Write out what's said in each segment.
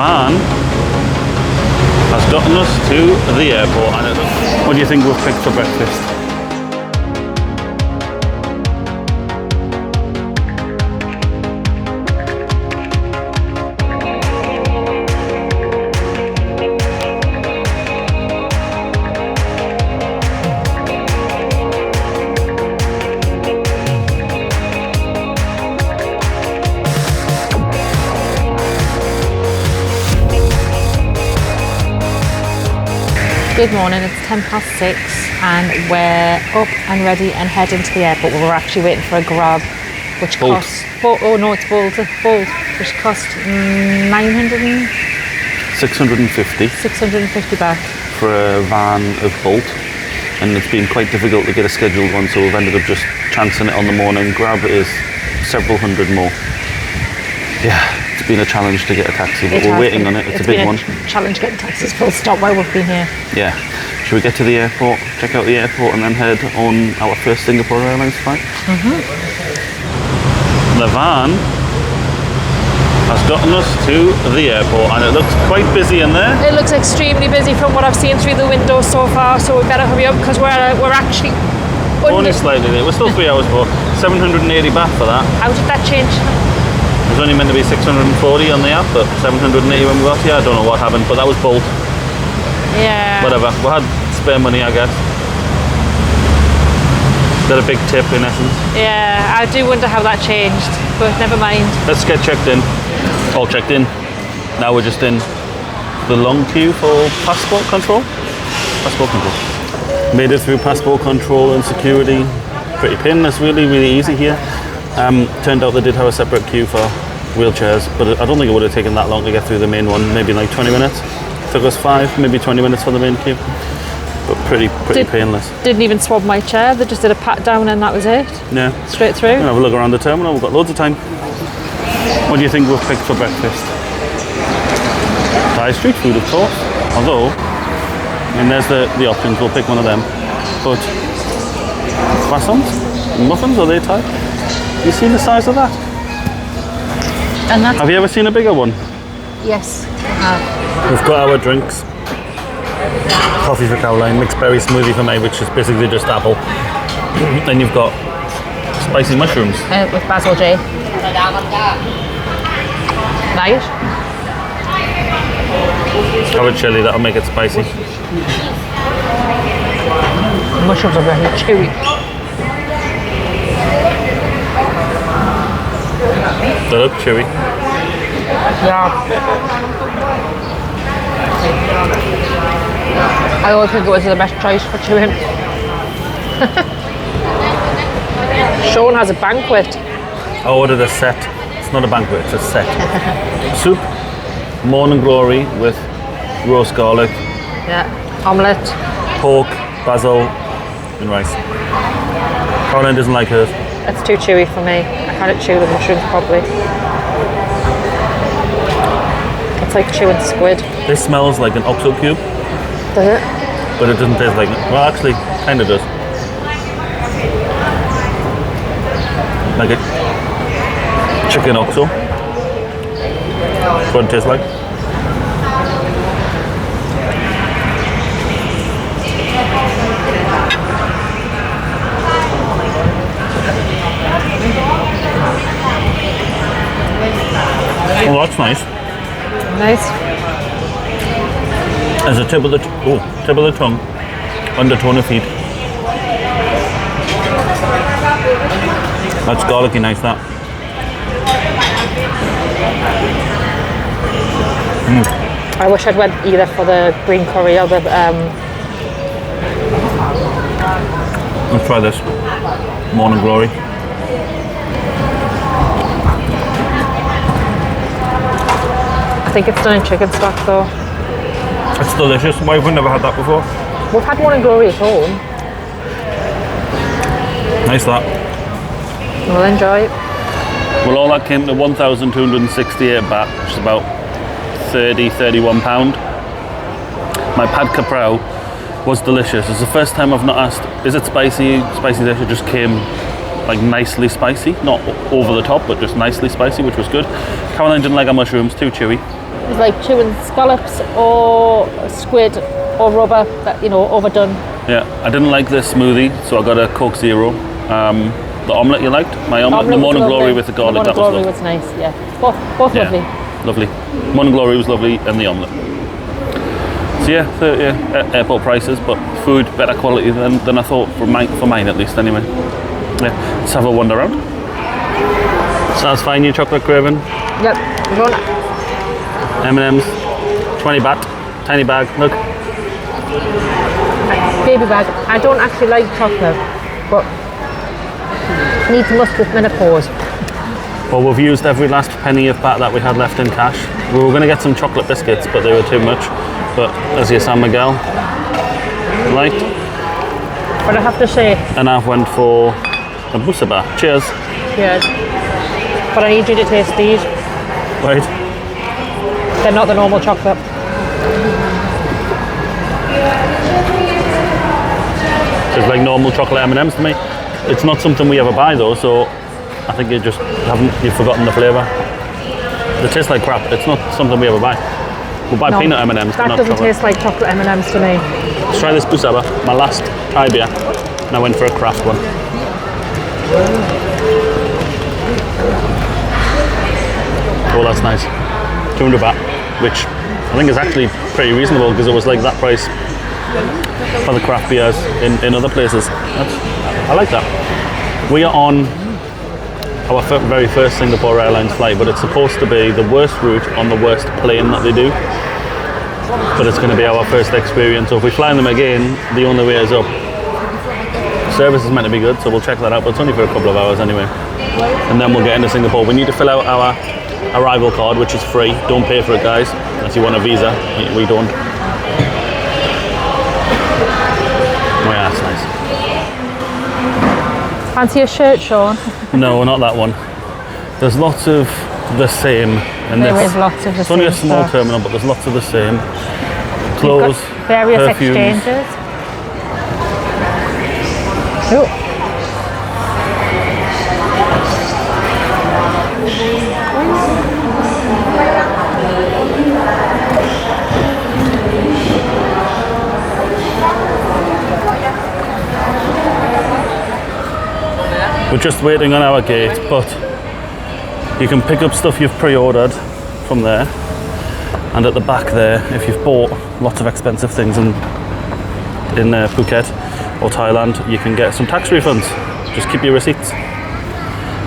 Van has gotten us to the airport. And what do you think we've picked for breakfast? Good morning, it's 6:10 and we're up and ready and heading to the airport. We're actually waiting for a grab which costs, oh no, it's Bolt, which cost 650 baht for a van of Bolt, and it's been quite difficult to get a scheduled one, so we've ended up just chancing it on the morning. Grab is several hundred more. Yeah, it's been a challenge to get a taxi, but we're waiting on it. It's a big one. Challenge getting taxis full stop while we've been here. Yeah. Should we get to the airport, check out the airport, and then head on our first Singapore Airlines flight? The van has gotten us to the airport, and it looks quite busy in there. It looks extremely busy from what I've seen through the window so far, so we better hurry up because we're actually only slightly late. We're still 3 hours for 780 baht for that. How did that change? It was only meant to be 640 on the app, but 780 when we got here. I don't know what happened, but that was Bolt. Yeah. Whatever. We had spare money, I guess. Got a big tip in essence. Yeah, I do wonder how that changed, but never mind. Let's get checked in. All checked in. Now we're just in the long queue for passport control. Passport control. Made it through passport control and security. Pretty painless, really easy here. Turned out they did have a separate queue for wheelchairs, but I don't think it would have taken that long to get through the main one. Maybe like 20 minutes. Took us 5, maybe 20 minutes for the main queue. But pretty painless. Didn't even swab my chair. They just did a pat down and that was it. Yeah. Straight through. We'll have a look around the terminal. We've got loads of time. What do you think we've picked for breakfast? Thai street food, of course. Although, I mean, there's the options. We'll pick one of them. But croissants, muffins, are they Thai? You seen the size of that? And that's Have you ever seen a bigger one? yes, I have. We've got our drinks. Coffee for Caroline, mixed berry smoothie for me, which is basically just apple. Then you've got spicy mushrooms. With basil J. Nice. Have a chili, that'll make it spicy. The mushrooms are very chewy. They look chewy. Yeah. I always think it was the best choice for chewing. Sean has a banquet. I ordered a set. It's not a banquet, it's a set. Soup, morning glory with roast garlic. Yeah. Omelette. Pork, basil, and rice. Caroline doesn't like hers. It's too chewy for me. I can't chew the mushrooms properly. It's like chewing squid. This smells like an oxo cube. Does it? But it doesn't taste like it. Well, actually, kind of does. Like a chicken oxo. That's what it tastes like. Oh, that's nice. Nice. There's a tip of the tongue, undertone of heat. That's garlicky nice, that. I wish I'd went either for the green curry or the Let's try this. Morning glory. I think it's done in chicken stock though. It's delicious. Why have we never had that before? We've had morning glory at home. Nice that. We'll enjoy it. Well, all that came to 1,268 baht, which is about £31. My pad kaprao was delicious. It's the first time I've not asked, is it spicy? Spicy dish. It just came like nicely spicy, not over the top, but just nicely spicy, which was good. Caroline didn't like our mushrooms, too chewy. It's like chewing scallops or squid or rubber that, overdone. Yeah, I didn't like this smoothie, so I got a Coke Zero. The omelette you liked? My omelette, the Morning Glory with the garlic, that was lovely. The Morning Glory was nice, yeah. Both lovely. Lovely. Morning Glory was lovely, and the omelette. So yeah, airport prices, but food better quality than I thought for mine at least anyway. Yeah, let's have a wander around. Satisfying your chocolate craving? Yep. M&M's, 20 baht, tiny bag, look. Baby bag. I don't actually like chocolate, but needs must with menopause. Well, we've used every last penny of baht that we had left in cash. We were going to get some chocolate biscuits, but they were too much. But as your San Miguel liked. But I have to say. And I went for a busaba. Cheers. Cheers. But I need you to taste these. Right. They're not the normal chocolate. It's like normal chocolate M&Ms to me. It's not something we ever buy though, so I think you've forgotten the flavour. They taste like crap. It's not something we ever buy. We'll buy peanut M&Ms, but not chocolate. That doesn't taste like chocolate M&Ms to me. Let's try this busaba, my last Thai beer, and I went for a craft one. Oh, that's nice. 200 baht, which I think is actually pretty reasonable because it was like that price for the craft beers in other places. I like that. We are on our very first Singapore Airlines flight, but it's supposed to be the worst route on the worst plane that they do. But it's going to be our first experience, so if we fly them again, the only way is up. Service is meant to be good, so we'll check that out, but it's only for a couple of hours anyway. And then we'll get into Singapore. We need to fill out our arrival card, which is free. Don't pay for it, guys, unless you want a visa. We don't. Oh yeah, that's nice. Fancy a shirt, Sean? No, not that one. There's lots of the same. And there is lots of the same. It's only a small terminal, but there's lots of the same. Clothes, various perfumes. Exchanges. Ooh. We're just waiting on our gate, but you can pick up stuff you've pre-ordered from there, and at the back there, if you've bought lots of expensive things in Phuket or Thailand, you can get some tax refunds. Just keep your receipts.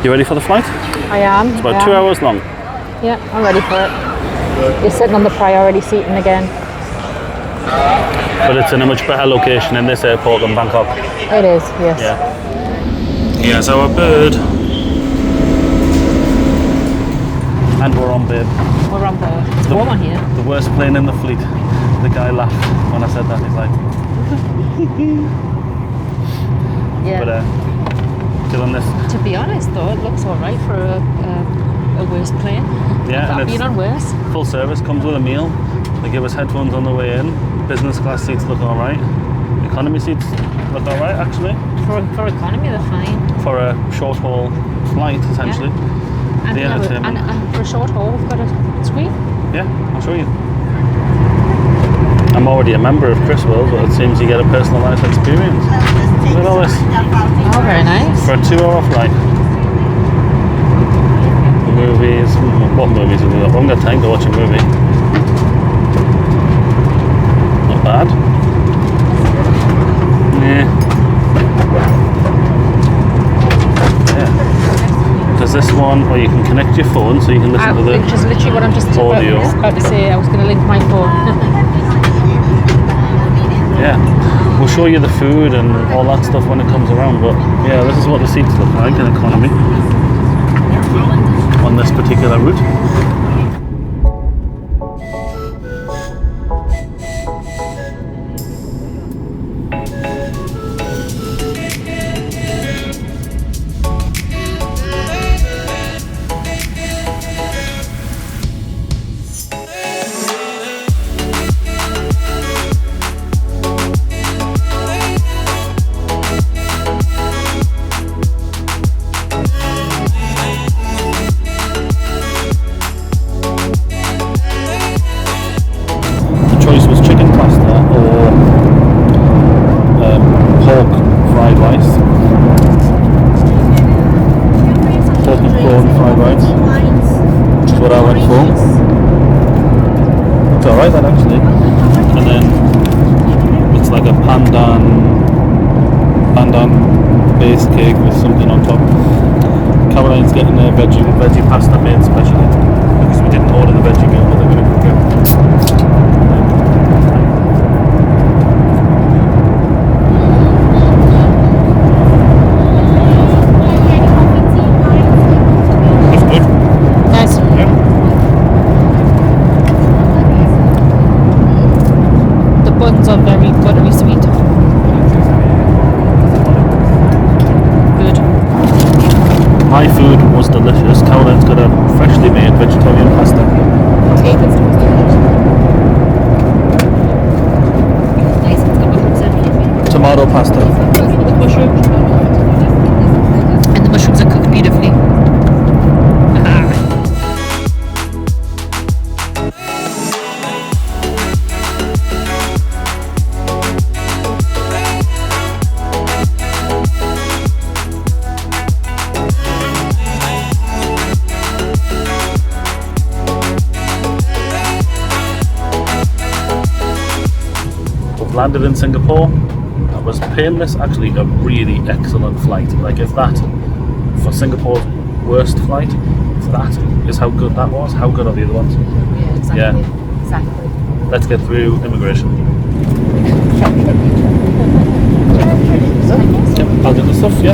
You ready for the flight? I am. It's about 2 hours long. Yeah, I'm ready for it. You're sitting on the priority seating again. But it's in a much better location in this airport than Bangkok. It is, yes. Yeah. Here's our bird. And we're on, babe. We're on board. It's warm on here. The worst plane in the fleet. The guy laughed when I said that. He's like... Yeah. But still on this. To be honest though, it looks alright for a worse plane. Yeah, I've been on worse. Full service, comes with a meal. They give us headphones on the way in. Business class seats look alright. Economy seats look alright actually. For economy they're fine. For a short haul flight essentially. Yeah. And, and for a short haul we've got a screen. Yeah, I'll show you. I'm already a member of Chris World, but it seems you get a personalised experience. Look at all this. Oh, very nice. For a 2-hour flight. Movies. What movies have we got? I haven't got time to watch a movie. Not bad. Yeah. There's this one where you can connect your phone so you can listen to the which is literally what I'm just audio. about to say. I was going to link my phone. Yeah, we'll show you the food and all that stuff when it comes around, but yeah, this is what the seats look like in economy on this particular route. Looks alright that actually. And then it's like a pandan base cake with something on top. Caroline's getting a veggie pasta made specially because we didn't order the veggie meal, but they're going to cook it. That's good. Nice. Yeah. The buns are very buttery sweet. Good. My food was delicious. Caroline's got a freshly made vegetarian pasta. Okay, that's nice. It's got mushrooms in. Tomato pasta. With mushrooms. And the mushrooms are cooked beautifully. Landed in Singapore. That was painless, actually a really excellent flight. Like if that, for Singapore's worst flight, if that is how good that was, how good are the other ones? Yeah, exactly. Yeah. Exactly. Let's get through immigration. Yep, I'll get the stuff, yeah.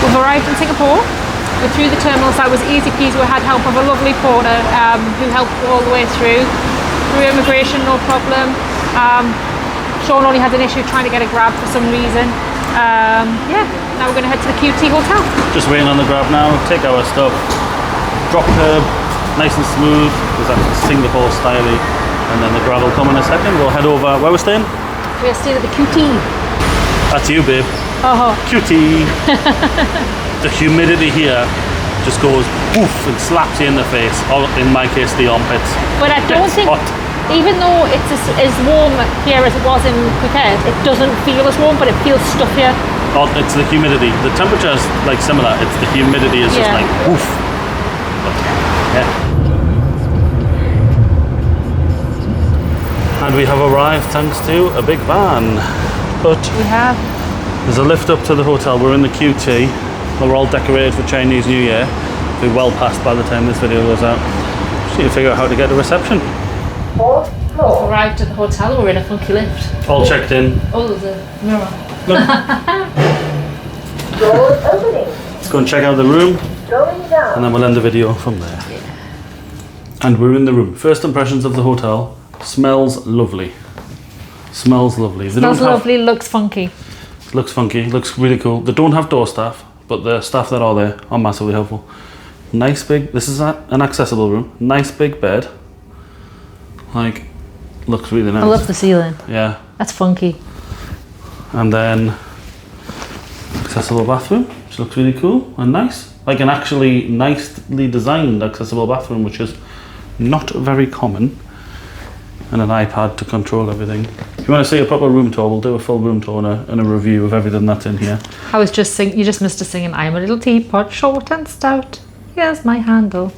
We've arrived in Singapore. We're through the terminals. That was easy peasy. We had help of a lovely porter who helped all the way through. Through immigration, no problem. Sean only had an issue trying to get a grab for some reason. Yeah, now we're going to head to the QT hotel. Just waiting on the grab now, take our stuff, drop curb, nice and smooth, because that's Singapore styly, and then the grab will come in a second. We'll head over, where we're staying? We're staying at the QT. That's you, babe. Oh, QT. The humidity here just goes poof and slaps you in the face, or in my case, the armpits. but I don't It's think, hot. even though it's as warm here as it was in Phuket, it doesn't feel as warm, but it feels stuffier. Oh, it's the humidity. The temperature is like similar. It's the humidity is just Yeah. like poof. But, yeah. And we have arrived thanks to a big van. But We have. there's a lift up to the hotel. We're in the QT. We're all decorated for Chinese New Year. We're well past by the time this video goes out. Just need to figure out how to get to reception. Arrived at the hotel. We're in a funky lift. All checked in. Oh, there's a mirror. Doors opening. Let's go and check out the room, Going down. and then we'll end the video from there. And we're in the room. First impressions of the hotel. Smells lovely. Smells lovely. They Smells don't have- lovely, looks funky. Looks funky, looks really cool. They don't have door staff, but the staff that are there are massively helpful. Nice big, this is an accessible room. Nice big bed. Like, looks really nice. I love the ceiling. Yeah. That's funky. And then, accessible bathroom, which looks really cool and nice. Like an actually nicely designed accessible bathroom, which is not very common. And an iPad to control everything. If you want to see a proper room tour, we'll do a full room tour and a review of everything that's in here. I was just singing, you just missed us singing, I'm a little teapot, short and stout. Here's my handle.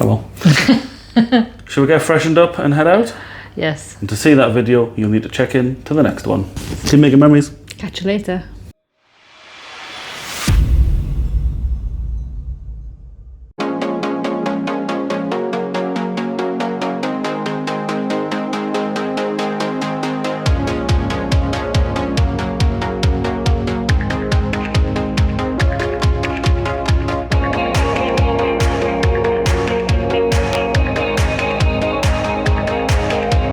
Oh well. Should we get freshened up and head out? Yes. And to see that video, you'll need to check in to the next one. Keep making memories. Catch you later.